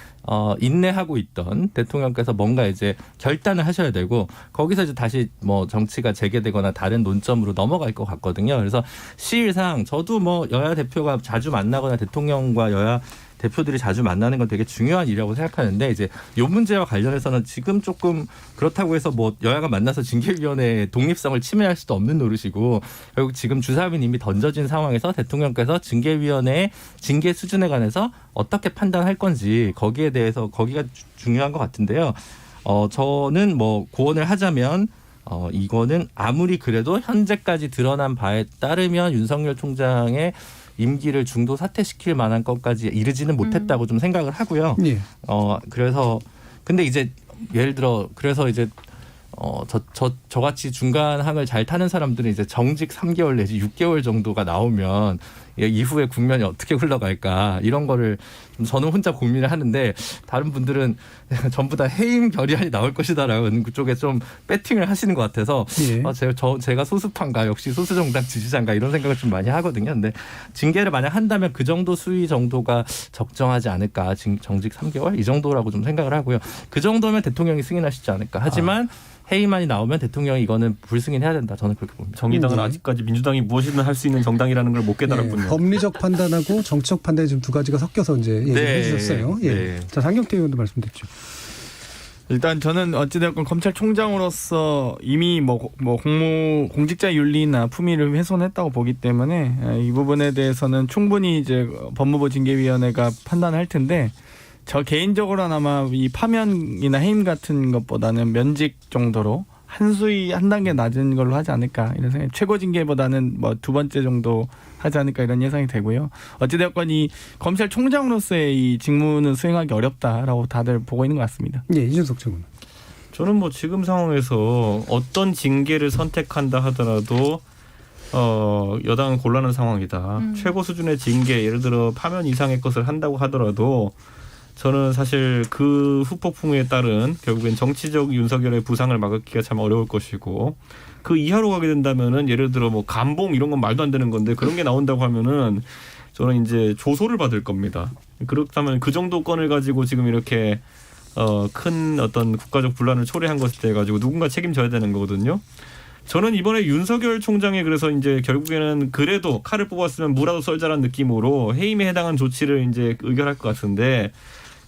인내하고 있던 대통령께서 뭔가 이제 결단을 하셔야 되고, 거기서 이제 다시 뭐 정치가 재개되거나 다른 논점으로 넘어갈 것 같거든요. 그래서 시일상 저도 뭐 여야 대표가 자주 만나거나 대통령과 여야 대표들이 자주 만나는 건 되게 중요한 일이라고 생각하는데, 이제 이 문제와 관련해서는 지금 조금 그렇다고 해서 뭐 여야가 만나서 징계위원회의 독립성을 침해할 수도 없는 노릇이고, 결국 지금 주사위는 이미 던져진 상황에서 대통령께서 징계위원회의 징계 수준에 관해서 어떻게 판단할 건지 거기에 대해서 거기가 중요한 것 같은데요. 저는 뭐 고언을 하자면 이거는 아무리 그래도 현재까지 드러난 바에 따르면 윤석열 총장의 임기를 중도 사퇴시킬 만한 것까지 이르지는 못했다고 좀 생각을 하고요. 예. 그래서 근데 이제 예를 들어 그래서 이제 저같이 중간항을 잘 타는 사람들은 이제 정직 3개월 내지 6개월 정도가 나오면 이후에 국면이 어떻게 흘러갈까 이런 거를 저는 혼자 고민을 하는데, 다른 분들은 전부 다 해임 결의안이 나올 것이다라는 그쪽에 좀 배팅을 하시는 것 같아서 예. 제가 소수파인가 역시 소수정당 지지자인가 이런 생각을 좀 많이 하거든요. 근데 징계를 만약 한다면 그 정도 수위 정도가 적정하지 않을까, 정직 3개월 이 정도라고 좀 생각을 하고요. 그 정도면 대통령이 승인하시지 않을까. 하지만 해임안이 나오면 대통령이 이거는 불승인해야 된다. 저는 그렇게 봅니다. 정의당은 네. 아직까지 민주당이 무엇이든 할 수 있는 정당이라는 걸 못 깨달았군요. 법리적 판단하고 정치적 판단이 지금 두 가지가 섞여서 이제 얘기를 네. 해주셨어요. 예. 네. 자, 장경태 의원도 말씀드렸죠. 일단 저는 어찌됐건 검찰총장으로서 이미 공직자 윤리나 품위를 훼손했다고 보기 때문에 이 부분에 대해서는 충분히 이제 법무부 징계위원회가 판단할 텐데, 저 개인적으로는 아마 이 파면이나 해임 같은 것보다는 면직 정도로 한 단계 낮은 걸로 하지 않을까 이런 생각이, 최고 징계보다는 뭐 두 번째 정도 하지 않을까 이런 예상이 되고요. 어찌됐건 이 검찰총장으로서의 이 직무는 수행하기 어렵다라고 다들 보고 있는 것 같습니다. 예, 이준석 장관. 저는 뭐 지금 상황에서 어떤 징계를 선택한다 하더라도 여당은 곤란한 상황이다. 최고 수준의 징계, 예를 들어 파면 이상의 것을 한다고 하더라도 저는 사실 그 후폭풍에 따른 결국엔 정치적 윤석열의 부상을 막기가 참 어려울 것이고, 그 이하로 가게 된다면은 예를 들어 뭐 감봉 이런 건 말도 안 되는 건데 그런 게 나온다고 하면은 저는 이제 조소를 받을 겁니다. 그렇다면 그 정도 건을 가지고 지금 이렇게 큰 어떤 국가적 분란을 초래한 것에 대해 가지고 누군가 책임져야 되는 거거든요. 저는 이번에 윤석열 총장이 그래서 이제 결국에는 그래도 칼을 뽑았으면 무라도 썰자라는 느낌으로 해임에 해당한 조치를 이제 의결할 것 같은데,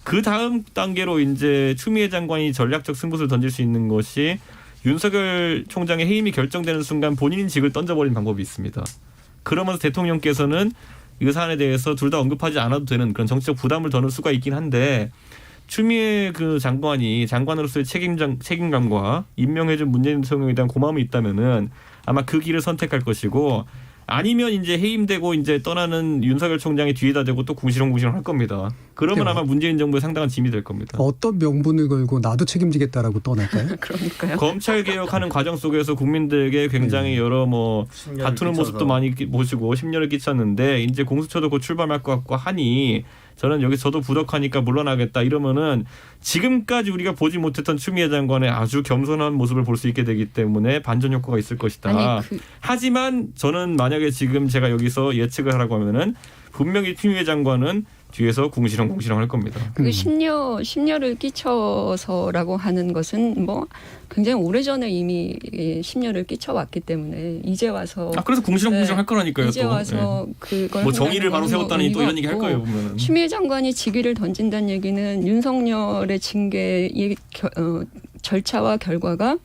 그 다음 단계로 이제 추미애 장관이 전략적 승부수를 던질 수 있는 것이 윤석열 총장의 해임이 결정되는 순간 본인이 직을 던져버리는 방법이 있습니다. 그러면서 대통령께서는 이 사안에 대해서 둘 다 언급하지 않아도 되는 그런 정치적 부담을 덜을 수가 있긴 한데, 추미애 그 장관으로서의 책임감과 임명해준 문재인 대통령에 대한 고마움이 있다면은 아마 그 길을 선택할 것이고, 아니면 이제 해임되고 이제 떠나는 윤석열 총장의 뒤에다 대고 또 궁시렁궁시렁 할 겁니다. 그러면 네. 아마 문재인 정부에 상당한 짐이 될 겁니다. 어떤 명분을 걸고 나도 책임지겠다라고 떠날까요? 그러니까요. 검찰 개혁하는 과정 속에서 국민들에게 굉장히 여러 뭐 다투는 모습도 많이 보시고 심려를 끼쳤는데, 이제 공수처도 곧 출범할 것 같고 하니 저는 여기 저도 부덕하니까 물러나겠다 이러면은 지금까지 우리가 보지 못했던 추미애 장관의 아주 겸손한 모습을 볼 수 있게 되기 때문에 반전 효과가 있을 것이다. 하지만 저는 만약에 지금 제가 여기서 예측을 하라고 하면은 분명히 추미애 장관은 뒤에서 궁시렁궁시렁 할 겁니다. 그 심려를 끼쳐서라고 하는 것은 뭐 굉장히 오래전에 이미 심려를 끼쳐왔기 때문에 이제 와서 그래서 궁시렁궁시렁 할 거라니까요. 이제 또. 와서 그걸 뭐 정의를 바로 세웠다니 또 이런 얘기 할 거예요, 보면. 추미애 장관이 직위를 던진다는 얘기는 윤석열의 징계의 절차와 결과가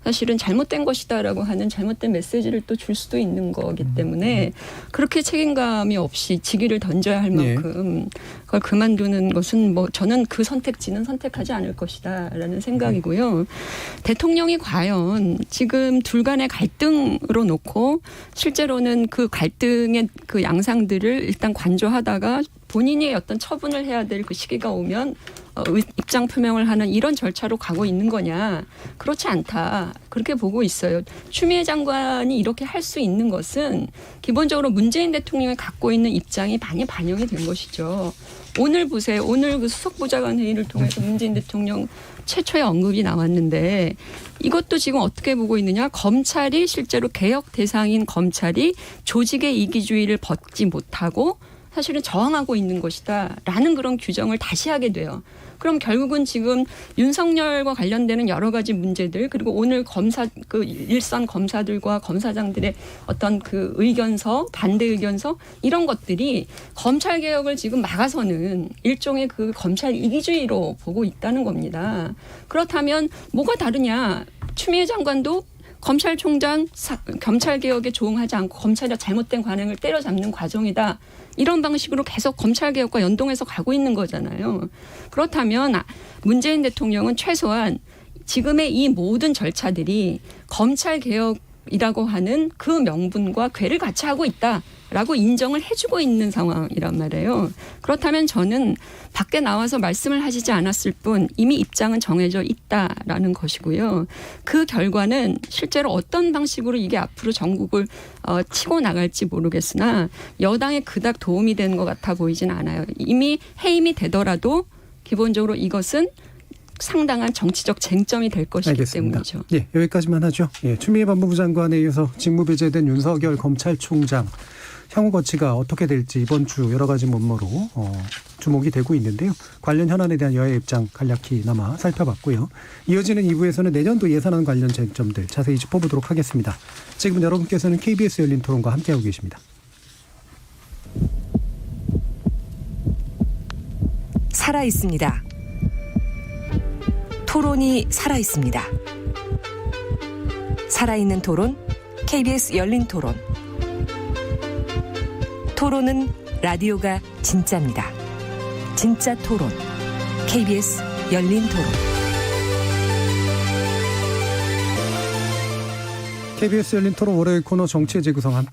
사실은 잘못된 것이다라고 하는 잘못된 메시지를 또 줄 수도 있는 거기 때문에 그렇게 책임감이 없이 직위를 던져야 할 만큼 그걸 그만두는 것은 뭐 저는 그 선택지는 선택하지 않을 것이다라는 생각이고요. 대통령이 과연 지금 둘 간의 갈등으로 놓고 실제로는 그 갈등의 그 양상들을 일단 관조하다가 본인이 어떤 처분을 해야 될 그 시기가 오면 입장 표명을 하는 이런 절차로 가고 있는 거냐. 그렇지 않다. 그렇게 보고 있어요. 추미애 장관이 이렇게 할 수 있는 것은 기본적으로 문재인 대통령이 갖고 있는 입장이 많이 반영이 된 것이죠. 오늘 보세요. 오늘 그 수석보좌관 회의를 통해서 문재인 대통령 최초의 언급이 나왔는데 이것도 지금 어떻게 보고 있느냐. 검찰이 실제로 개혁 대상인 검찰이 조직의 이기주의를 벗지 못하고 사실은 저항하고 있는 것이다라는 그런 규정을 다시 하게 돼요. 그럼 결국은 지금 윤석열과 관련되는 여러 가지 문제들, 그리고 오늘 일선 검사들과 검사장들의 어떤 그 의견서, 반대 의견서 이런 것들이 검찰 개혁을 지금 막아서는 일종의 그 검찰 이기주의로 보고 있다는 겁니다. 그렇다면 뭐가 다르냐? 추미애 장관도 검찰총장 검찰 개혁에 조응하지 않고 검찰의 잘못된 관행을 때려잡는 과정이다. 이런 방식으로 계속 검찰 개혁과 연동해서 가고 있는 거잖아요. 그렇다면 문재인 대통령은 최소한 지금의 이 모든 절차들이 검찰 개혁이라고 하는 그 명분과 궤를 같이 하고 있다라고 인정을 해주고 있는 상황이란 말이에요. 그렇다면 저는 밖에 나와서 말씀을 하시지 않았을 뿐 이미 입장은 정해져 있다라는 것이고요. 그 결과는 실제로 어떤 방식으로 이게 앞으로 전국을 치고 나갈지 모르겠으나 여당에 그닥 도움이 되는 것 같아 보이진 않아요. 이미 해임이 되더라도 기본적으로 이것은 상당한 정치적 쟁점이 될 것이기 알겠습니다. 때문이죠. 예, 여기까지만 하죠. 예, 추미애 법무부 장관에 이어서 직무 배제된 윤석열 검찰총장 향후 거치가 어떻게 될지 이번 주 여러 가지 면모로 주목이 되고 있는데요. 관련 현안에 대한 여야 입장 간략히나마 살펴봤고요. 이어지는 2부에서는 내년도 예산안 관련 쟁점들 자세히 짚어보도록 하겠습니다. 지금 여러분께서는 KBS 열린 토론과 함께하고 계십니다. 살아있습니다. 토론이 살아있습니다. 살아있는 토론, KBS 열린 토론. 토론은 라디오가 진짜입니다. 진짜 토론, KBS 열린 토론. KBS 열린 토론 월요일 코너 정치의 재구성 함께